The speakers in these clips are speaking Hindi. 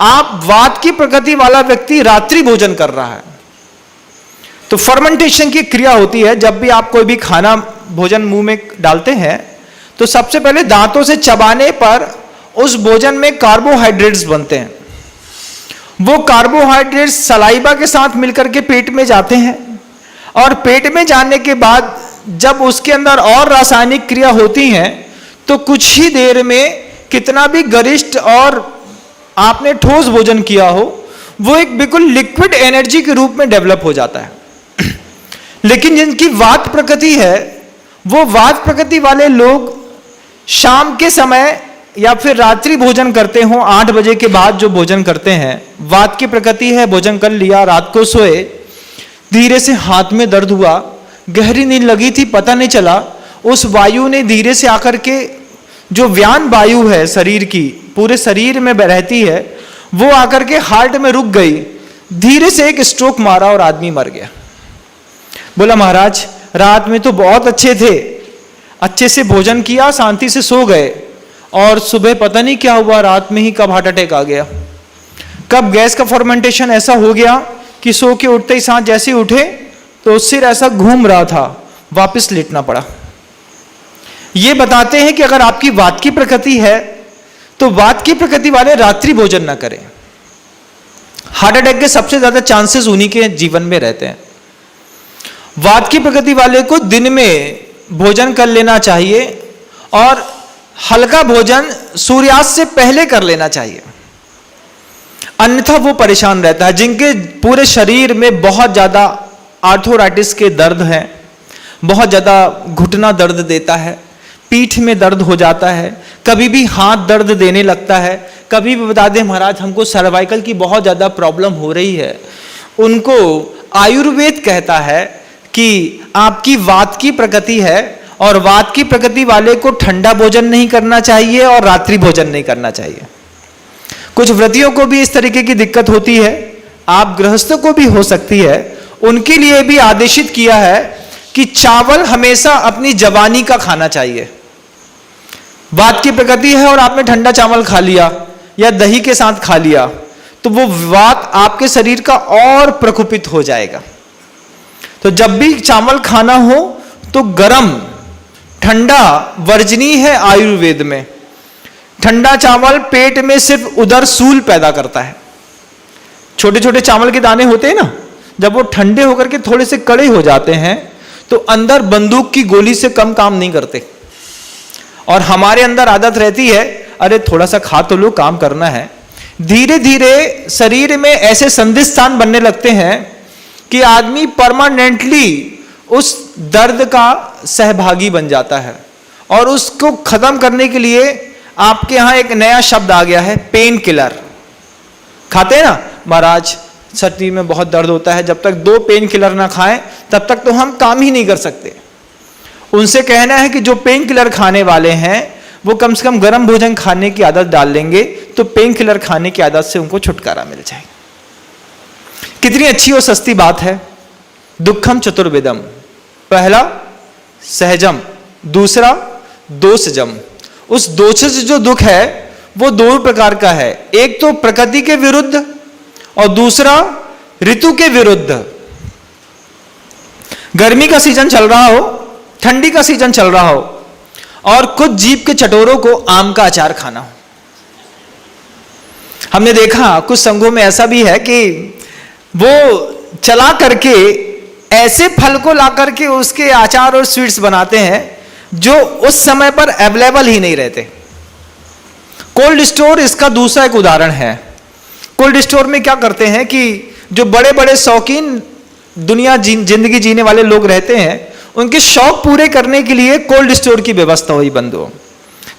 आप वात की प्रकृति वाला व्यक्ति रात्रि भोजन कर रहा है, तो फर्मेंटेशन की क्रिया होती है। जब भी आप कोई भी खाना भोजन मुंह में डालते हैं तो सबसे पहले दांतों से चबाने पर उस भोजन में कार्बोहाइड्रेट्स बनते हैं। वो कार्बोहाइड्रेट्स सलाइवा के साथ मिलकर के पेट में जाते हैं, और पेट में जाने के बाद जब उसके अंदर और रासायनिक क्रिया होती हैं तो कुछ ही देर में कितना भी गरिष्ठ और आपने ठोस भोजन किया हो, वो एक बिल्कुल लिक्विड एनर्जी के रूप में डेवलप हो जाता है। लेकिन जिनकी वात प्रकृति है, वो वात प्रकृति वाले लोग शाम के समय या फिर रात्रि भोजन करते हो, 8 बजे के बाद जो भोजन करते हैं, वात की प्रकृति है, भोजन कर लिया, रात को सोए, धीरे से हाथ में दर्द हुआ, गहरी नींद लगी थी, पता नहीं चला, उस वायु ने धीरे से आकर के, जो व्यान वायु है शरीर की, पूरे शरीर में रहती है, वो आकर के हार्ट में रुक गई, धीरे से एक स्ट्रोक मारा और आदमी मर गया। बोला महाराज रात में तो बहुत अच्छे थे, अच्छे से भोजन किया, शांति से सो गए, और सुबह पता नहीं क्या हुआ, रात में ही कब हार्ट अटैक आ गया, कब गैस का फर्मेंटेशन ऐसा हो गया कि सो के उठते ही साथ जैसे उठे तो सिर ऐसा घूम रहा था, वापस लेटना पड़ा। ये बताते हैं कि अगर आपकी वात की प्रकृति है तो वात की प्रकृति वाले रात्रि भोजन ना करें। हार्ट अटैक के सबसे ज्यादा चांसेस उन्हीं के जीवन में रहते हैं। वात की प्रकृति वाले को दिन में भोजन कर लेना चाहिए, और हल्का भोजन सूर्यास्त से पहले कर लेना चाहिए, अन्यथा वो परेशान रहता है। जिनके पूरे शरीर में बहुत ज्यादा आर्थराइटिस के दर्द हैं, बहुत ज्यादा घुटना दर्द देता है, पीठ में दर्द हो जाता है, कभी भी हाथ दर्द देने लगता है, कभी भी बता दें महाराज हमको सर्वाइकल की बहुत ज्यादा प्रॉब्लम हो रही है, उनको आयुर्वेद कहता है कि आपकी वात की प्रकृति है, और वात की प्रकृति वाले को ठंडा भोजन नहीं करना चाहिए और रात्रि भोजन नहीं करना चाहिए। कुछ व्रतियों को भी इस तरीके की दिक्कत होती है, आप गृहस्थों को भी हो सकती है, उनके लिए भी आदेशित किया है कि चावल हमेशा अपनी जवानी का खाना चाहिए। वात की प्रकृति है और आपने ठंडा चावल खा लिया या दही के साथ खा लिया तो वो वात आपके शरीर का और प्रकोपित हो जाएगा। तो जब भी चावल खाना हो तो गर्म, ठंडा वर्जनीय है। आयुर्वेद में ठंडा चावल पेट में सिर्फ उदर सूल पैदा करता है। छोटे छोटे चावल के दाने होते हैं ना, जब वो ठंडे होकर के थोड़े से कड़े हो जाते हैं तो अंदर बंदूक की गोली से कम काम नहीं करते, और हमारे अंदर आदत रहती है अरे थोड़ा सा खा तो लो, काम करना है। धीरे धीरे शरीर में ऐसे संधिस्थान बनने लगते हैं कि आदमी परमानेंटली उस दर्द का सहभागी बन जाता है, और उसको खत्म करने के लिए आपके यहां एक नया शब्द आ गया है, पेन किलर। खाते हैं ना महाराज, शरीर में बहुत दर्द होता है, जब तक 2 पेन किलर ना खाएं तब तक तो हम काम ही नहीं कर सकते। उनसे कहना है कि जो पेन किलर खाने वाले हैं वो कम से कम गर्म भोजन खाने की आदत डाल लेंगे तो पेन किलर खाने की आदत से उनको छुटकारा मिल जाएगा। कितनी अच्छी और सस्ती बात है। दुखम चतुर्विधम, पहला सहजम, दूसरा दोषजम। उस दोषज जो दुख है वो 2 प्रकार का है, एक तो प्रकृति के विरुद्ध और दूसरा ऋतु के विरुद्ध। गर्मी का सीजन चल रहा हो, ठंडी का सीजन चल रहा हो, और कुछ जीभ के चटोरों को आम का अचार खाना हो। हमने देखा कुछ संघों में ऐसा भी है कि वो चला करके ऐसे फल को ला करके उसके अचार और स्वीट्स बनाते हैं जो उस समय पर अवेलेबल ही नहीं रहते। कोल्ड स्टोर इसका दूसरा एक उदाहरण है। कोल्ड स्टोर में क्या करते हैं कि जो बड़े बड़े शौकीन दुनिया जिंदगी जीने वाले लोग रहते हैं, उनके शौक पूरे करने के लिए कोल्ड स्टोर की व्यवस्था हुई बंधुओं।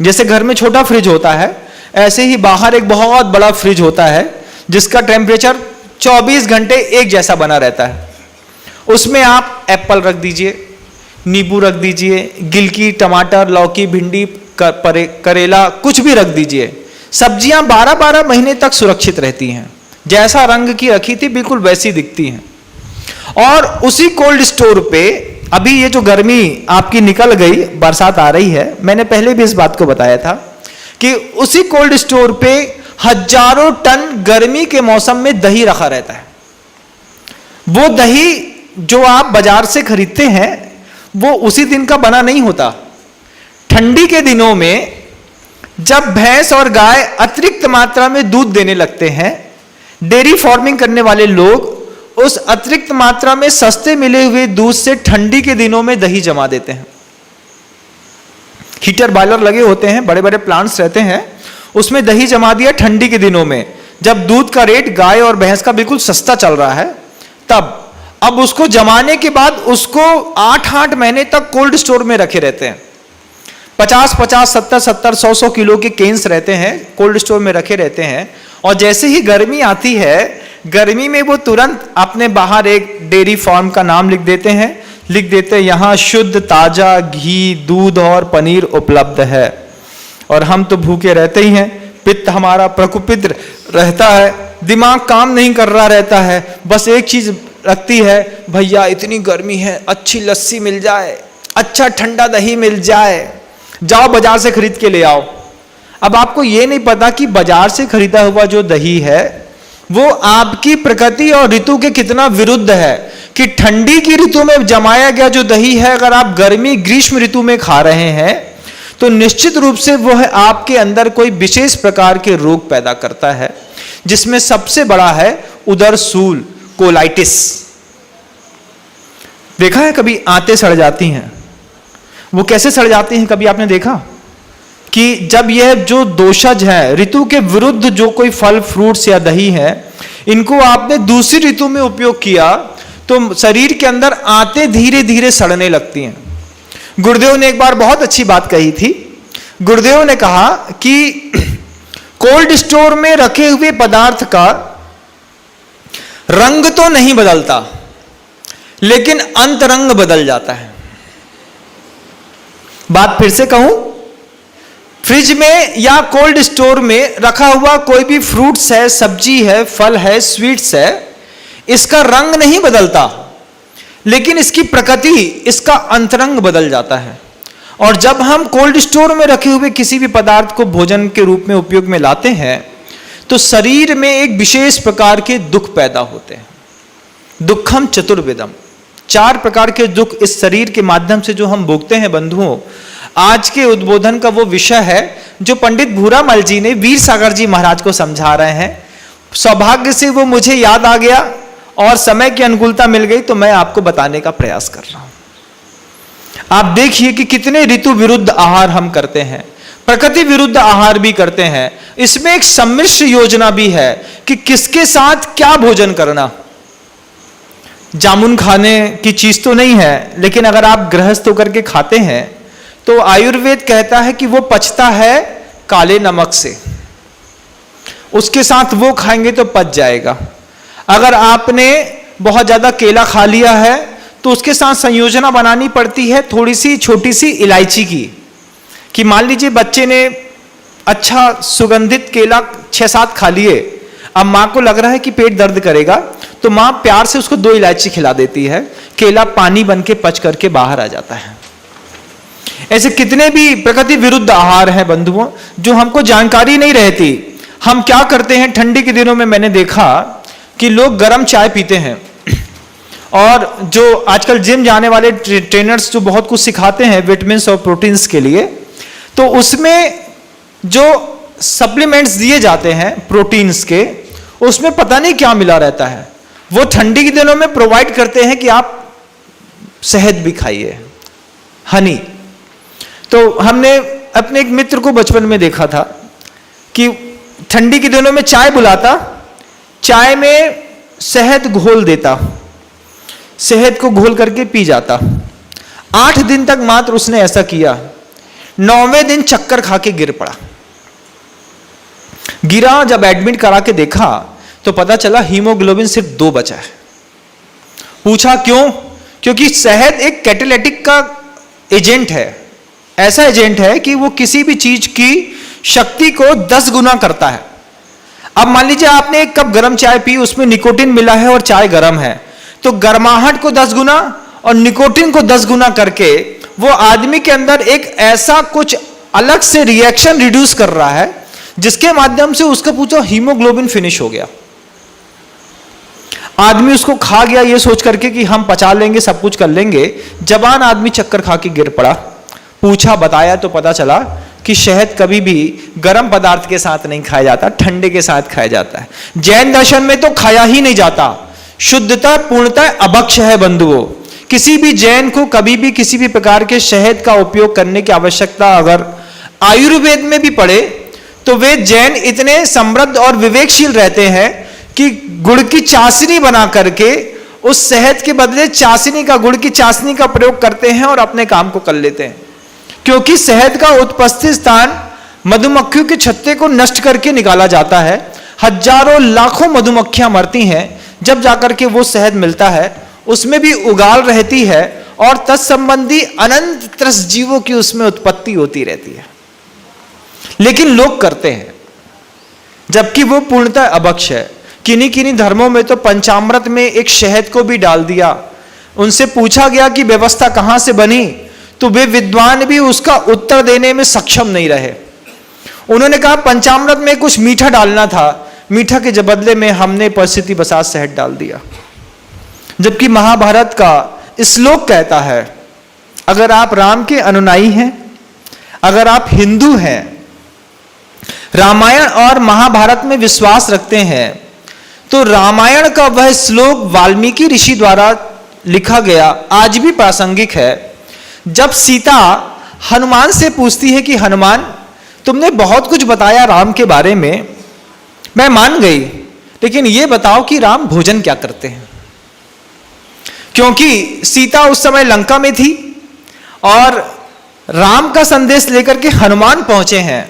जैसे घर में छोटा फ्रिज होता है, ऐसे ही बाहर एक बहुत बड़ा फ्रिज होता है जिसका टेम्परेचर 24 घंटे एक जैसा बना रहता है। उसमें आप एप्पल रख दीजिए, नींबू रख दीजिए, गिलकी, टमाटर, लौकी, भिंडी, करेला, कुछ भी रख दीजिए। सब्जियां 12-12 महीने तक सुरक्षित रहती हैं, जैसा रंग की रखी थी बिल्कुल वैसी दिखती हैं। और उसी कोल्ड स्टोर पे अभी ये जो गर्मी आपकी निकल गई, बरसात आ रही है, मैंने पहले भी इस बात को बताया था कि उसी कोल्ड स्टोर पे हजारों टन गर्मी के मौसम में दही रखा रहता है। वो दही जो आप बाजार से खरीदते हैं वो उसी दिन का बना नहीं होता। ठंडी के दिनों में जब भैंस और गाय अतिरिक्त मात्रा में दूध देने लगते हैं, डेयरी फार्मिंग करने वाले लोग उस अतिरिक्त मात्रा में सस्ते मिले हुए दूध से ठंडी के दिनों में दही जमा देते हैं। हीटर बॉयलर लगे होते हैं, बड़े बड़े प्लांट्स रहते हैं, उसमें दही जमा दिया ठंडी के दिनों में, जब दूध का रेट गाय और भैंस का बिल्कुल सस्ता चल रहा है तब। अब उसको जमाने के बाद उसको 8-8 महीने तक कोल्ड स्टोर में रखे रहते हैं। 50-50, 70-70, 100-100 किलो के केन्स रहते हैं, कोल्ड स्टोर में रखे रहते हैं। और जैसे ही गर्मी आती है, गर्मी में वो तुरंत अपने बाहर एक डेयरी फार्म का नाम लिख देते हैं यहां शुद्ध ताजा घी, दूध और पनीर उपलब्ध है। और हम तो भूखे रहते ही हैं, पित्त हमारा प्रकुपित रहता है, दिमाग काम नहीं कर रहा रहता है, बस एक चीज रखती है, भैया इतनी गर्मी है, अच्छी लस्सी मिल जाए, अच्छा ठंडा दही मिल जाए, जाओ बाजार से खरीद के ले आओ। अब आपको ये नहीं पता कि बाजार से खरीदा हुआ जो दही है वो आपकी प्रकृति और ऋतु के कितना विरुद्ध है। कि ठंडी की ऋतु में जमाया गया जो दही है, अगर आप गर्मी ग्रीष्म ऋतु में खा रहे हैं तो निश्चित रूप से वह आपके अंदर कोई विशेष प्रकार के रोग पैदा करता है, जिसमें सबसे बड़ा है उदरसूल, कोलाइटिस। देखा है कभी आंतें सड़ जाती हैं, वो कैसे सड़ जाती हैं? कभी आपने देखा कि जब यह जो दोषज है, ऋतु के विरुद्ध जो कोई फल फ्रूट्स या दही है, इनको आपने दूसरी ऋतु में उपयोग किया तो शरीर के अंदर आंतें धीरे धीरे सड़ने लगती हैं। गुरुदेव ने एक बार बहुत अच्छी बात कही थी। गुरुदेव ने कहा कि कोल्ड स्टोर में रखे हुए पदार्थ का रंग तो नहीं बदलता, लेकिन अंतरंग बदल जाता है। बात फिर से कहूं, फ्रिज में या कोल्ड स्टोर में रखा हुआ कोई भी फ्रूट्स है, सब्जी है, फल है, स्वीट्स है, इसका रंग नहीं बदलता, लेकिन इसकी प्रकृति, इसका अंतरंग बदल जाता है। और जब हम कोल्ड स्टोर में रखे हुए किसी भी पदार्थ को भोजन के रूप में उपयोग में लाते हैं तो शरीर में एक विशेष प्रकार के दुख पैदा होते हैं। दुखम चतुर्विधम, 4 प्रकार के दुख इस शरीर के माध्यम से जो हम भोगते हैं। बंधुओं, आज के उद्बोधन का वो विषय है जो पंडित भूरामल जी ने वीर सागर जी महाराज को समझा रहे हैं। सौभाग्य से वो मुझे याद आ गया और समय की अनुकूलता मिल गई तो मैं आपको बताने का प्रयास कर रहा हूं। आप देखिए कि कितने ऋतु विरुद्ध आहार हम करते हैं, प्रकृति विरुद्ध आहार भी करते हैं। इसमें एक सम्मिश्र योजना भी है कि किसके साथ क्या भोजन करना। जामुन खाने की चीज तो नहीं है, लेकिन अगर आप गृहस्थ होकर के खाते हैं तो आयुर्वेद कहता है कि वो पचता है काले नमक से, उसके साथ वो खाएंगे तो पच जाएगा। अगर आपने बहुत ज्यादा केला खा लिया है तो उसके साथ संयोजना बनानी पड़ती है थोड़ी सी छोटी सी इलायची की। कि मान लीजिए बच्चे ने अच्छा सुगंधित केला 6-7 खा लिए, अब मां को लग रहा है कि पेट दर्द करेगा तो मां प्यार से उसको 2 इलायची खिला देती है, केला पानी बन के पच करके बाहर आ जाता है। ऐसे कितने भी प्रकृति विरुद्ध आहार हैं बंधुओं, जो हमको जानकारी नहीं रहती। हम क्या करते हैं, ठंडी के दिनों में मैंने देखा कि लोग गर्म चाय पीते हैं, और जो आजकल जिम जाने वाले ट्रेनर्स जो बहुत कुछ सिखाते हैं विटामिन्स और प्रोटीन्स के लिए, तो उसमें जो सप्लीमेंट्स दिए जाते हैं प्रोटीन्स के, उसमें पता नहीं क्या मिला रहता है। वो ठंडी के दिनों में प्रोवाइड करते हैं कि आप शहद भी खाइए, हनी। तो हमने अपने एक मित्र को बचपन में देखा था कि ठंडी के दिनों में चाय बुलाता, चाय में शहद घोल देता, शहद को घोल करके पी जाता। 8 दिन तक मात्र उसने ऐसा किया। 9वें दिन चक्कर खा के गिर पड़ा। गिरा, जब एडमिट करा के देखा तो पता चला हीमोग्लोबिन सिर्फ 2 बचा है। पूछा क्यों? क्योंकि शहद एक कैटालिटिक का एजेंट है। ऐसा एजेंट है कि वो किसी भी चीज की शक्ति को 10 गुना करता है। अब मान लीजिए आपने 1 कप गर्म चाय पी, उसमें निकोटिन मिला है और चाय गर्म है, तो गर्माहट को 10 गुना और निकोटिन को 10 गुना करके वो आदमी के अंदर एक ऐसा कुछ अलग से रिएक्शन रिड्यूस कर रहा है जिसके माध्यम से उसका पूछो हीमोग्लोबिन फिनिश हो गया। आदमी उसको खा गया ये सोच करके कि हम पचा लेंगे, सब कुछ कर लेंगे। जवान आदमी चक्कर खा के गिर पड़ा। पूछा, बताया तो पता चला कि शहद कभी भी गर्म पदार्थ के साथ नहीं खाया जाता, ठंडे के साथ खाया जाता है। जैन दर्शन में तो खाया ही नहीं जाता। शुद्धता पूर्णता अभक्ष है बंधुओं। किसी भी जैन को कभी भी किसी भी प्रकार के शहद का उपयोग करने की आवश्यकता अगर आयुर्वेद में भी पड़े तो वे जैन इतने समृद्ध और विवेकशील रहते हैं कि गुड़ की चाशनी बना करके उस शहद के बदले चाशनी का, गुड़ की चाशनी का प्रयोग करते हैं और अपने काम को कर लेते हैं। क्योंकि शहद का उत्पत्ति स्थान मधुमक्खियों के छत्ते को नष्ट करके निकाला जाता है। हजारों लाखों मधुमक्खियां मरती हैं, जब जाकर के वो शहद मिलता है उसमें भी उगाल रहती है और तत्संबंधी अनंत त्रस जीवों की उसमें उत्पत्ति होती रहती है। लेकिन लोग करते हैं, जबकि वो पूर्णतः अभक्ष है। किन्हीं किन्हीं धर्मों में तो पंचामृत में एक शहद को भी डाल दिया। उनसे पूछा गया कि व्यवस्था कहां से बनी, तो वे विद्वान भी उसका उत्तर देने में सक्षम नहीं रहे। उन्होंने कहा पंचामृत में कुछ मीठा डालना था, मीठा के बदले में हमने परिस्थिति बसात शहद डाल दिया। जबकि महाभारत का श्लोक कहता है, अगर आप राम के अनुयायी हैं, अगर आप हिंदू हैं, रामायण और महाभारत में विश्वास रखते हैं, तो रामायण का वह श्लोक वाल्मीकि ऋषि द्वारा लिखा गया आज भी प्रासंगिक है। जब सीता हनुमान से पूछती है कि हनुमान, तुमने बहुत कुछ बताया राम के बारे में, मैं मान गई, लेकिन यह बताओ कि राम भोजन क्या करते हैं। क्योंकि सीता उस समय लंका में थी और राम का संदेश लेकर के हनुमान पहुंचे हैं।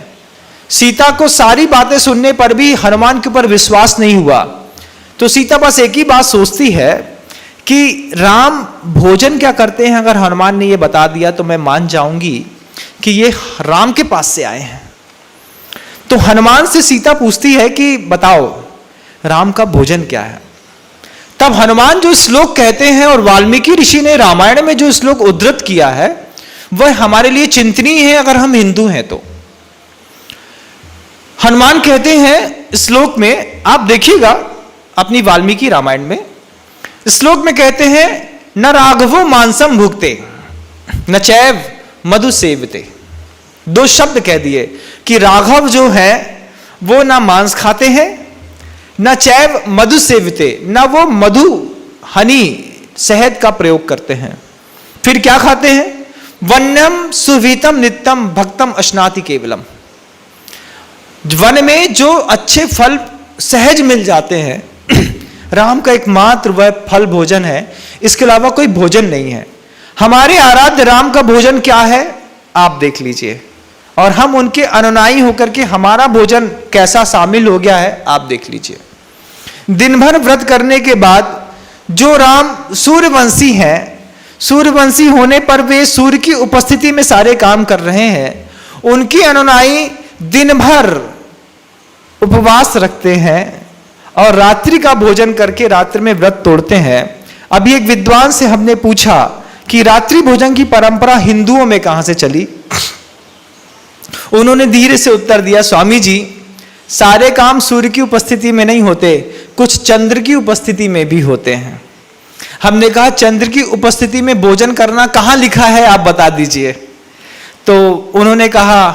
सीता को सारी बातें सुनने पर भी हनुमान के ऊपर विश्वास नहीं हुआ, तो सीता बस एक ही बात सोचती है कि राम भोजन क्या करते हैं। अगर हनुमान ने यह बता दिया तो मैं मान जाऊंगी कि ये राम के पास से आए हैं। तो हनुमान से सीता पूछती है कि बताओ राम का भोजन क्या है। तब हनुमान जो श्लोक कहते हैं और वाल्मीकि ऋषि ने रामायण में जो श्लोक उद्धृत किया है वह हमारे लिए चिंतनीय है अगर हम हिंदू हैं तो। हनुमान कहते हैं श्लोक में, आप देखिएगा अपनी वाल्मीकि रामायण में, श्लोक में कहते हैं न राघवो मांसम भुक्ते न चैव मधु सेवते। दो शब्द कह दिए कि राघव जो है वो ना मांस खाते हैं, न चैव मधु सेवते, न वो मधु हनी शहद का प्रयोग करते हैं। फिर क्या खाते हैं, वन्यम सुवीतम नित्यम भक्तम अश्नाति केवलम। वन में जो अच्छे फल सहज मिल जाते हैं, राम का एकमात्र वह फल भोजन है, इसके अलावा कोई भोजन नहीं है। हमारे आराध्य राम का भोजन क्या है आप देख लीजिए, और हम उनके अनुयायी होकर के हमारा भोजन कैसा शामिल हो गया है आप देख लीजिए। दिन भर व्रत करने के बाद जो राम सूर्यवंशी हैं, सूर्यवंशी होने पर वे सूर्य की उपस्थिति में सारे काम कर रहे हैं, उनके अनुयायी दिन भर उपवास रखते हैं और रात्रि का भोजन करके रात्रि में व्रत तोड़ते हैं। अभी एक विद्वान से हमने पूछा कि रात्रि भोजन की परंपरा हिंदुओं में कहां से चली। उन्होंने धीरे से उत्तर दिया, स्वामी जी सारे काम सूर्य की उपस्थिति में नहीं होते, कुछ चंद्र की उपस्थिति में भी होते हैं। हमने कहा चंद्र की उपस्थिति में भोजन करना कहां लिखा है आप बता दीजिए। तो उन्होंने कहा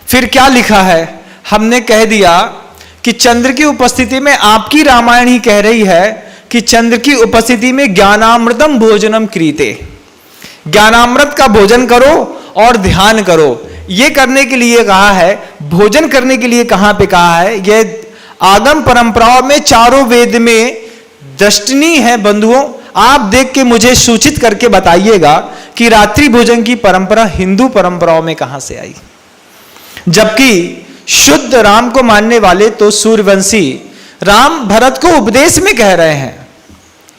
फिर क्या लिखा है। हमने कह दिया कि चंद्र की उपस्थिति में आपकी रामायण ही कह रही है कि चंद्र की उपस्थिति में ज्ञानामृतम भोजनम क्रीते, ज्ञानामृत का भोजन करो और ध्यान करो। ये करने के लिए कहा है, भोजन करने के लिए कहां पे कहा है। यह आगम परंपराओं में चारों वेद में दृष्टनीय है बंधुओं। आप देख के मुझे सूचित करके बताइएगा कि रात्रि भोजन की परंपरा हिंदू परंपराओं में कहां से आई। जबकि शुद्ध राम को मानने वाले तो सूर्यवंशी राम भरत को उपदेश में कह रहे हैं,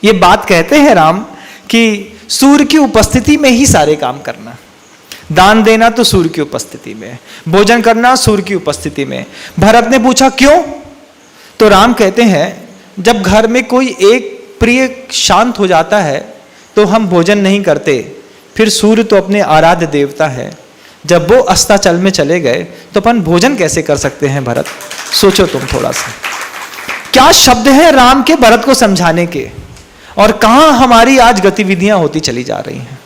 ये बात कहते हैं राम कि सूर्य की उपस्थिति में ही सारे काम करना, दान देना तो सूर्य की उपस्थिति में, भोजन करना सूर्य की उपस्थिति में। भरत ने पूछा क्यों, तो राम कहते हैं जब घर में कोई एक प्रिय शांत हो जाता है तो हम भोजन नहीं करते, फिर सूर्य तो अपने आराध्य देवता है, जब वो अस्ताचल में चले गए तो अपन भोजन कैसे कर सकते हैं भरत? सोचो तुम थोड़ा सा, क्या शब्द है राम के भरत को समझाने के, और कहां हमारी आज गतिविधियां होती चली जा रही हैं।